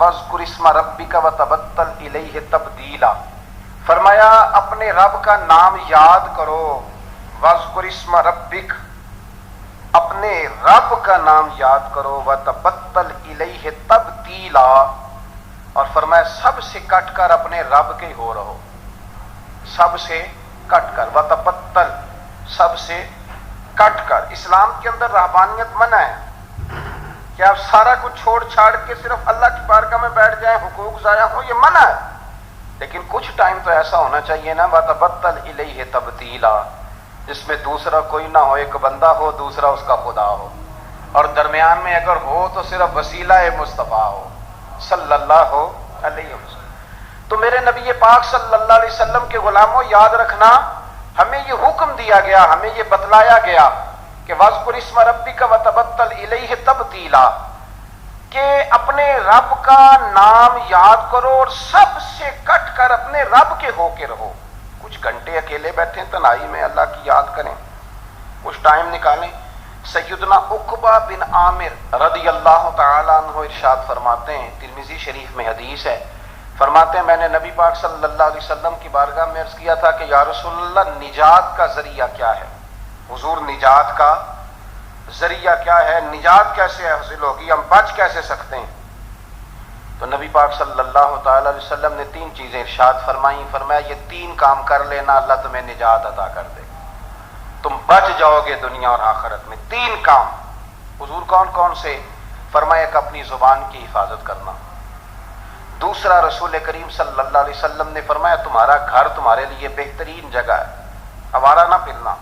وَاذْكُرِ اسْمَ رَبِّكَ وَتَبَتَّلْ إِلَيْهِ تَبْدِيلًا، فرمایا اپنے رب کا نام یاد کرو، وَاذْكُرِ اسْمَ رَبِّكَ، اپنے رب کا نام یاد کرو، وَتَبَتَّلْ إِلَيْهِ تَبْدِيلًا، اور فرمایا سب سے کٹ کر اپنے رب کے ہو رہو، سب سے کٹ کر، وَتَبَتَّلْ سب سے کٹ کر۔ اسلام کے اندر رہبانیت منع ہے کہ آپ سارا کچھ چھوڑ چھاڑ کے صرف اللہ کی بارگاہ میں بیٹھ جائیں، حقوق ضائع ہوں، یہ منع ہے، لیکن کچھ ٹائم تو ایسا ہونا چاہیے نا، وَتَبَتَّلْ إِلَيْهِ تَبْتِيلًا، جس میں دوسرا کوئی نہ ہو، ایک بندہ ہو، دوسرا اس کا خدا ہو، اور درمیان میں اگر ہو تو صرف وسیلہ مصطفیٰ ہو صلی اللہ علیہ وسلم۔ تو میرے نبی پاک صلی اللہ علیہ وسلم کے غلاموں، یاد رکھنا، ہمیں یہ حکم دیا گیا، ہمیں یہ بتلایا گیا کہ وَاذْكُرِ اسْمَ رَبِّكَ وَتَبَتَّلْ إِلَيْهِ تَبْتِيلًا، کہ اپنے رب کا نام یاد کرو اور سب سے کٹ کر اپنے رب کے ہو کے رہو۔ کچھ گھنٹے اکیلے بیٹھیں تنہائی میں اللہ کی یاد کریں، کچھ ٹائم نکالیں۔ سیدنا عقبہ بن عامر رضی اللہ تعالیٰ عنہ ارشاد فرماتے ہیں، ترمذی شریف میں حدیث ہے، فرماتے ہیں میں نے نبی پاک صلی اللہ علیہ وسلم کی بارگاہ میں عرض کیا تھا کہ یا رسول اللہ نجات کا ذریعہ کیا ہے؟ حضور نجات کا ذریعہ کیا ہے؟ نجات کیسے حاصل ہوگی؟ ہم بچ کیسے سکتے ہیں؟ تو نبی پاک صلی اللہ تعالی علیہ وسلم نے تین چیزیں ارشاد فرمائیں، فرمایا یہ تین کام کر لینا اللہ تمہیں نجات عطا کر دے گا، تم بچ جاؤ گے دنیا اور آخرت میں۔ تین کام۔ حضور کون کون سے؟ فرمایا ایک اپنی زبان کی حفاظت کرنا، دوسرا رسول کریم صلی اللہ علیہ وسلم نے فرمایا تمہارا گھر تمہارے لیے بہترین جگہ ہے، آوارہ نہ پھرنا،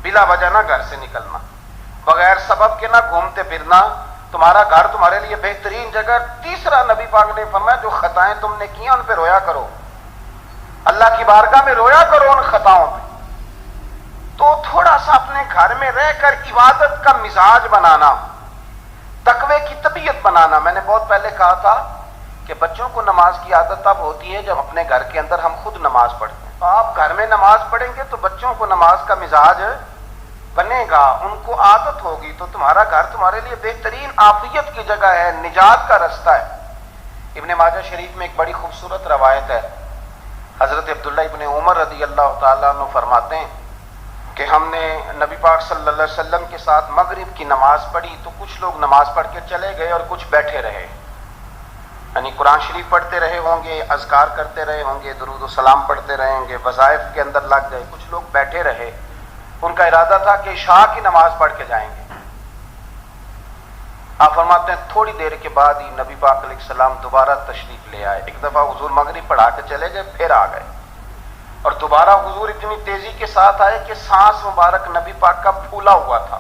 بلا وجہ نہ گھر سے نکلنا، بغیر سبب کے نہ گھومتے پھرنا، تمہارا گھر تمہارے لیے بہترین جگہ۔ تیسرا نبی پاک نے فرمایا جو خطائیں تم نے کی ان پہ رویا کرو، اللہ کی بارگاہ میں رویا کرو ان خطاؤں پہ۔ تو تھوڑا سا اپنے گھر میں رہ کر عبادت کا مزاج بنانا، تقوی کی طبیعت بنانا۔ میں نے بہت پہلے کہا تھا کہ بچوں کو نماز کی عادت تب ہوتی ہے جب اپنے گھر کے اندر ہم خود نماز پڑھتے ہیں۔ تو آپ گھر میں نماز پڑھیں گے تو بچوں کو نماز کا مزاج بنے گا، ان کو عادت ہوگی، تو تمہارا گھر تمہارے لیے بہترین عافیت کی جگہ ہے، نجات کا رستہ ہے۔ ابن ماجہ شریف میں ایک بڑی خوبصورت روایت ہے، حضرت عبداللہ ابن عمر رضی اللہ تعالیٰ عنہ فرماتے ہیں کہ ہم نے نبی پاک صلی اللہ علیہ وسلم کے ساتھ مغرب کی نماز پڑھی تو کچھ لوگ نماز پڑھ کے چلے گئے اور کچھ بیٹھے رہے، یعنی قرآن شریف پڑھتے رہے ہوں گے، اذکار کرتے رہے ہوں گے، درود و سلام پڑھتے رہے ہوں گے، وظائف کے اندر لگ گئے، کچھ لوگ بیٹھے رہے، ان کا ارادہ تھا کہ عشاء کی نماز پڑھ کے جائیں گے۔ آپ فرماتے ہیں تھوڑی دیر کے بعد ہی نبی پاک علیہ السلام دوبارہ تشریف لے آئے، ایک دفعہ حضور مغرب پڑھا کے چلے گئے، پھر آ گئے، اور دوبارہ حضور اتنی تیزی کے ساتھ آئے کہ سانس مبارک نبی پاک کا پھولا ہوا تھا۔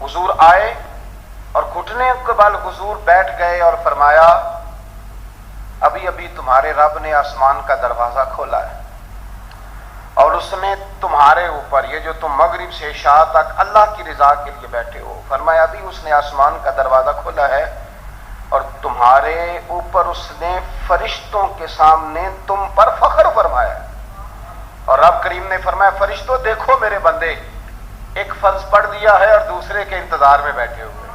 حضور آئے اور گھٹنے کے بل حضور بیٹھ گئے اور فرمایا ابھی ابھی تمہارے رب نے آسمان کا دروازہ کھولا ہے اور اس نے تمہارے اوپر، یہ جو تم مغرب سے عشاء تک اللہ کی رضا کے لیے بیٹھے ہو، فرمایا ابھی اس نے آسمان کا دروازہ کھولا ہے اور تمہارے اوپر اس نے فرشتوں کے سامنے تم پر فخر فرمایا ہے۔ اور رب کریم نے فرمایا فرشتوں دیکھو میرے بندے، ایک فرض پڑھ دیا ہے اور دوسرے کے انتظار میں بیٹھے ہوئے،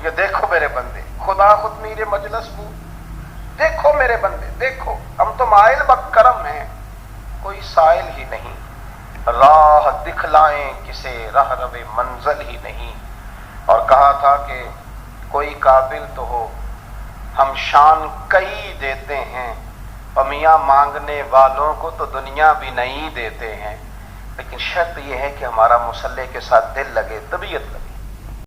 یہ دیکھو میرے بندے، خدا خود میرے مجلس کو دیکھو میرے بندے، دیکھو ہم تو مائل بکرم ہیں، کوئی سائل ہی نہیں، راہ دکھلائیں کسے راہ رو منزل ہی نہیں۔ اور کہا تھا کہ کوئی قابل تو ہو ہم شان کئی دیتے ہیں، اور میاں مانگنے والوں کو تو دنیا بھی نہیں دیتے ہیں، لیکن شرط یہ ہے کہ ہمارا مصلی کے ساتھ دل لگے، طبیعت لگے۔